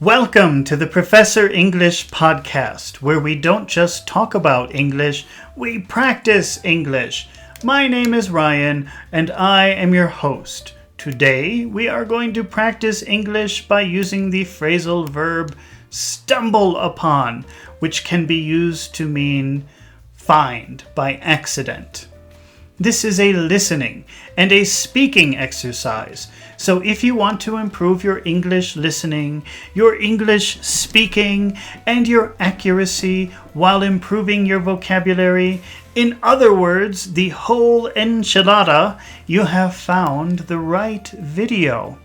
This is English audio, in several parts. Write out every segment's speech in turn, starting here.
Welcome to the Professor English podcast, where we don't just talk about English, we practice English. My name is Ryan, and I am your host. Today, we are going to practice English by using the phrasal verb stumble upon, which can be used to mean find by accident. This is a listening and a speaking exercise. So if you want to improve your English listening, your English speaking, and your accuracy while improving your vocabulary, in other words, the whole enchilada, you have found the right video.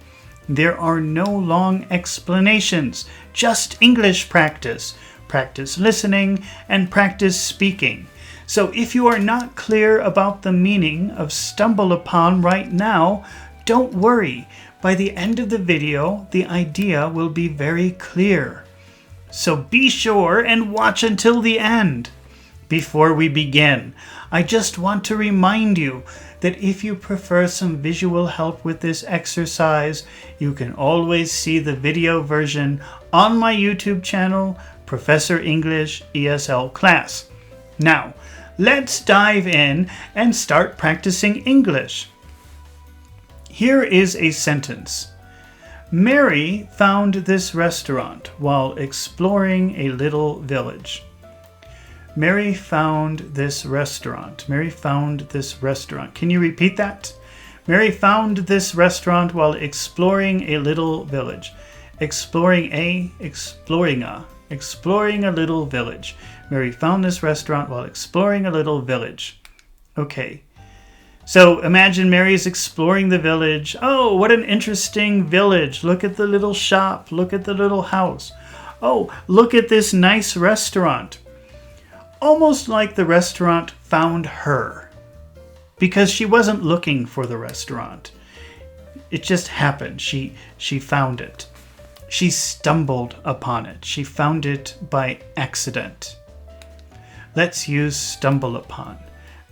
There are no long explanations, just English practice. Practice listening and practice speaking. So if you are not clear about the meaning of stumble upon right now, don't worry. By the end of the video, the idea will be very clear. So be sure and watch until the end. Before we begin, I just want to remind you that if you prefer some visual help with this exercise, you can always see the video version on my YouTube channel, Professor English ESL Class. Now, let's dive in and start practicing English. Here is a sentence. Mary found this restaurant while exploring a little village. Mary found this restaurant. Mary found this restaurant. Can you repeat that? Mary found this restaurant while exploring a little village. Exploring a little village. Mary found this restaurant while exploring a little village. Okay. So imagine Mary is exploring the village. Oh, what an interesting village. Look at the little shop. Look at the little house. Oh, look at this nice restaurant. Almost like the restaurant found her. Because she wasn't looking for the restaurant. It just happened. She found it. She stumbled upon it. She found it by accident. Let's use stumble upon.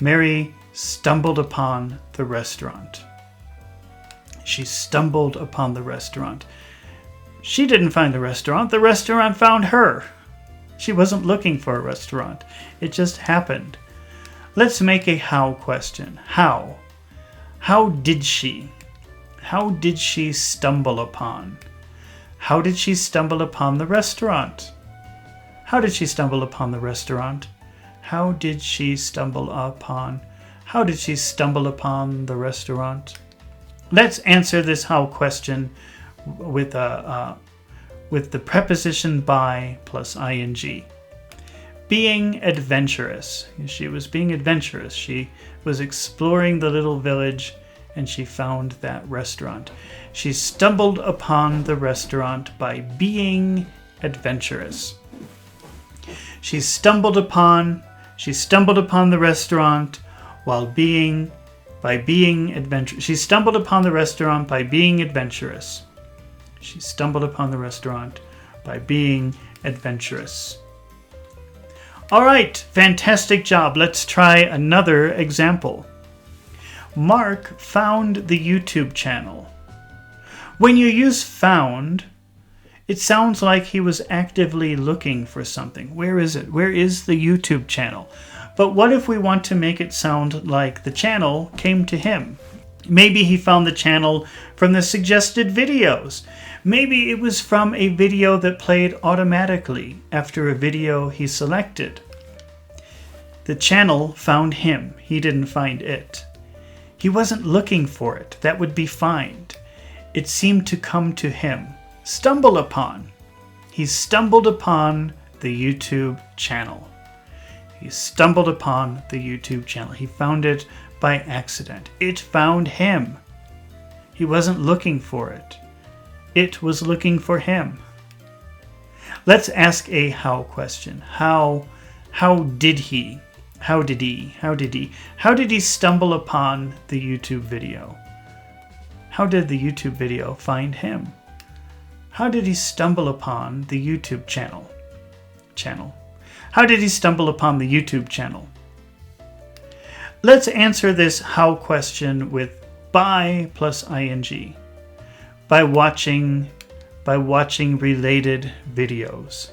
Mary stumbled upon the restaurant. She stumbled upon the restaurant. She didn't find the restaurant found her. She wasn't looking for a restaurant. It just happened. Let's make a how question. How? How did she? How did she stumble upon? How did she stumble upon the restaurant? How did she stumble upon the restaurant? How did she stumble upon? How did she stumble upon the restaurant? Let's answer this how question with the preposition by plus ing. Being adventurous. She was being adventurous. She was exploring the little village and she found that restaurant. She stumbled upon the restaurant by being adventurous. She stumbled upon the restaurant by being adventurous. She stumbled upon the restaurant by being adventurous. She stumbled upon the restaurant by being adventurous. All right, fantastic job. Let's try another example. Mark found the YouTube channel. When you use found, it sounds like he was actively looking for something. Where is it? Where is the YouTube channel? But what if we want to make it sound like the channel came to him? Maybe he found the channel from the suggested videos. Maybe it was from a video that played automatically after a video he selected. The channel found him. He didn't find it. He wasn't looking for it. That would be find. It seemed to come to him. Stumble upon. He stumbled upon the YouTube channel. He stumbled upon the YouTube channel. He found it by accident. It found him. He wasn't looking for it. It was looking for him. Let's ask a how question. How did he? How did he stumble upon the YouTube video? How did the YouTube video find him? How did he stumble upon the YouTube channel? How did he stumble upon the YouTube channel? Let's answer this how question with by plus ing. By watching by watching related videos.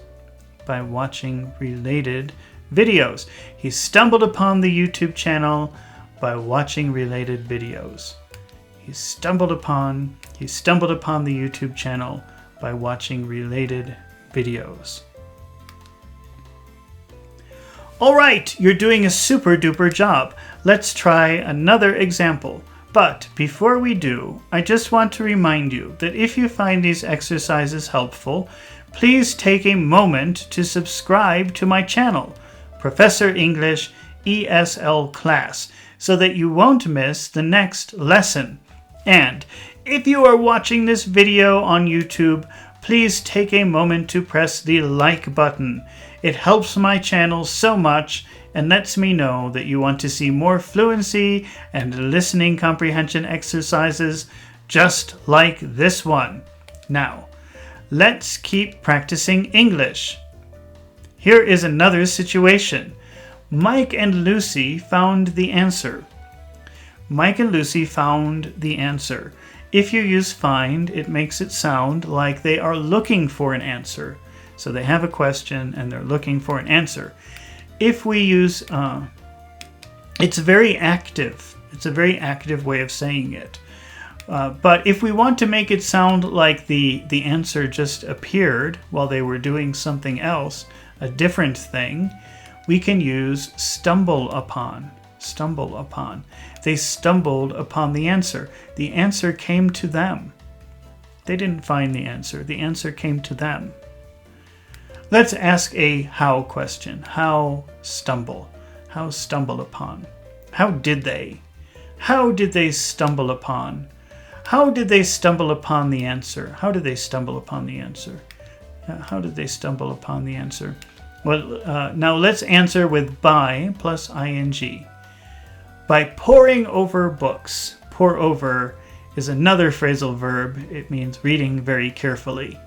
By watching related videos. He stumbled upon the YouTube channel by watching related videos. He stumbled upon the YouTube channel by watching related videos. All right, you're doing a super duper job. Let's try another example. But before we do, I just want to remind you that if you find these exercises helpful, please take a moment to subscribe to my channel, Professor English ESL Class, so that you won't miss the next lesson. And if you are watching this video on YouTube, please take a moment to press the like button. It helps my channel so much and lets me know that you want to see more fluency and listening comprehension exercises just like this one. Now, let's keep practicing English. Here is another situation. Mike and Lucy found the answer. Mike and Lucy found the answer. If you use find, it makes it sound like they are looking for an answer. So they have a question and they're looking for an answer. If we use, it's very active. It's a very active way of saying it. But if we want to make it sound like the answer just appeared while they were doing something else, a different thing, we can use stumble upon. Stumble upon. They stumbled upon the answer. The answer came to them. They didn't find the answer. The answer came to them. Let's ask a how question. How stumble? How stumble upon? How did they? How did they stumble upon? How did they stumble upon the answer? How did they stumble upon the answer? How did they stumble upon the answer? Well, now let's answer with by plus ing. By poring over books. Pour over is another phrasal verb. It means reading very carefully.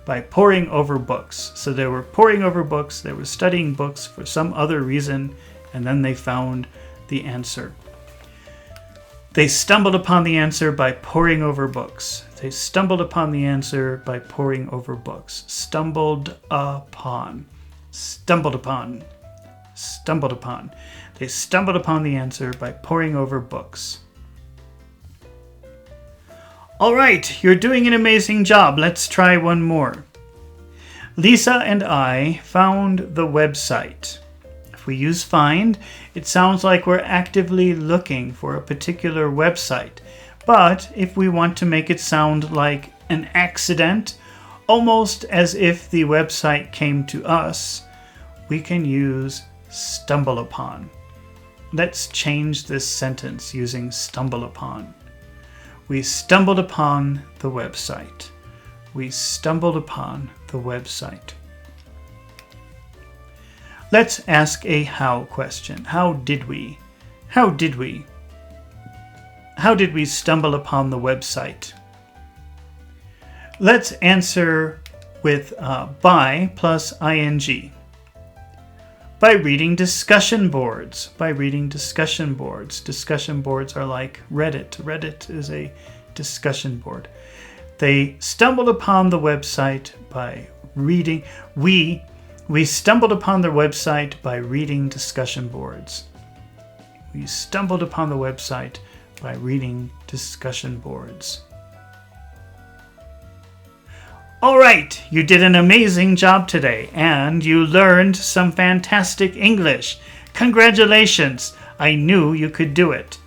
By poring over books. So they were poring over books, they were studying books for some other reason, and then they found the answer. They stumbled upon the answer by poring over books. They stumbled upon the answer by poring over books. Stumbled upon. Stumbled upon. Stumbled upon. They stumbled upon the answer by poring over books. All right, you're doing an amazing job. Let's try one more. Lisa and I found the website. If we use find, it sounds like we're actively looking for a particular website. But if we want to make it sound like an accident, almost as if the website came to us, we can use stumble upon. Let's change this sentence using stumble upon. We stumbled upon the website. We stumbled upon the website. Let's ask a how question. How did we? How did we? How did we stumble upon the website? Let's answer with by plus ing. By reading discussion boards. By reading discussion boards. Discussion boards are like Reddit. Reddit is a discussion board. They stumbled upon the website by reading. We stumbled upon their website by reading discussion boards. We stumbled upon the website by reading discussion boards. All right, you did an amazing job today, and you learned some fantastic English. Congratulations! I knew you could do it.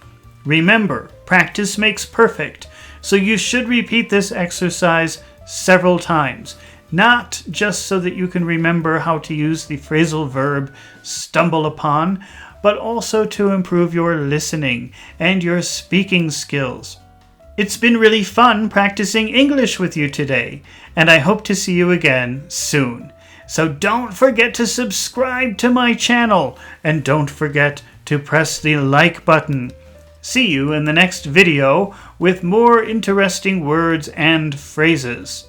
Remember, practice makes perfect, so you should repeat this exercise several times, not just so that you can remember how to use the phrasal verb stumble upon, but also to improve your listening and your speaking skills. It's been really fun practicing English with you today, and I hope to see you again soon. So don't forget to subscribe to my channel, and don't forget to press the like button. See you in the next video with more interesting words and phrases.